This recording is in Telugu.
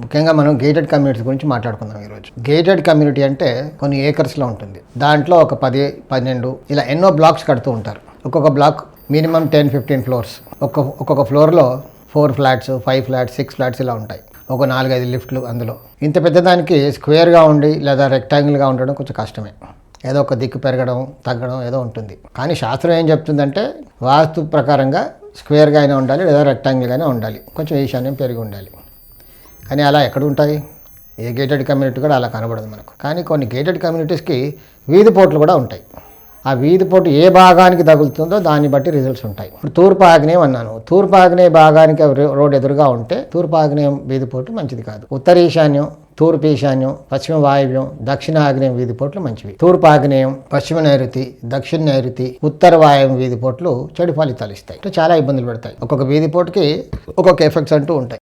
ముఖ్యంగా మనం గేటెడ్ కమ్యూనిటీస్ గురించి మాట్లాడుకుందాం ఈరోజు. గేటెడ్ కమ్యూనిటీ అంటే కొన్ని ఏకర్స్లో ఉంటుంది. దాంట్లో ఒక 10, 12 ఇలా ఎన్నో బ్లాక్స్ కడుతూ ఉంటారు. ఒక్కొక్క బ్లాక్ మినిమం 10-15 ఫ్లోర్స్. ఒక్కొక్క ఫ్లోర్లో 4 ఫ్లాట్స్, 5 ఫ్లాట్స్, 6 ఫ్లాట్స్ ఇలా ఉంటాయి. ఒక 4-5 లిఫ్ట్లు. అందులో ఇంత పెద్దదానికి స్క్వేర్గా ఉండి లేదా రెక్టాంగిల్గా ఉండడం కొంచెం కష్టమే. ఏదో ఒక దిక్కు పెరగడం తగ్గడం ఏదో ఉంటుంది. కానీ శాస్త్రం ఏం చెప్తుందంటే వాస్తు ప్రకారంగా స్క్వేర్గా అయినా ఉండాలి లేదా రెక్టాంగిల్గా అయినా ఉండాలి, కొంచెం ఈశాన్యం పెరిగి ఉండాలి. కానీ అలా ఎక్కడ ఉంటాయి? ఏ గేటెడ్ కమ్యూనిటీ కూడా అలా కనబడదు మనకు. కానీ కొన్ని గేటెడ్ కమ్యూనిటీస్కి వీధి పోర్ట్లు కూడా ఉంటాయి. ఆ వీధి పోర్టు ఏ భాగానికి తగులుతుందో దాన్ని బట్టి రిజల్ట్స్ ఉంటాయి. ఇప్పుడు తూర్పు ఆగ్నేయం అన్నాను. తూర్పు ఆగ్నేయ భాగానికి రోడ్ ఎదురుగా ఉంటే తూర్పు ఆగ్నేయం వీధి పోర్టు మంచిది కాదు. ఉత్తర ఈశాన్యం, తూర్పు ఈశాన్యం, పశ్చిమ వాయువ్యం, దక్షిణ ఆగ్నేయం వీధి పోర్ట్లు మంచివి. తూర్పు ఆగ్నేయం, పశ్చిమ నైరుతి, దక్షిణ నైరుతి, ఉత్తర వాయువ్యం వీధి పోర్ట్లు చెడు ఫలితాలు ఇస్తాయి. చాలా ఇబ్బందులు పెడతాయి. ఒక్కొక్క వీధి పోర్టుకి ఒక్కొక్క ఎఫెక్ట్స్ అంటూ ఉంటాయి.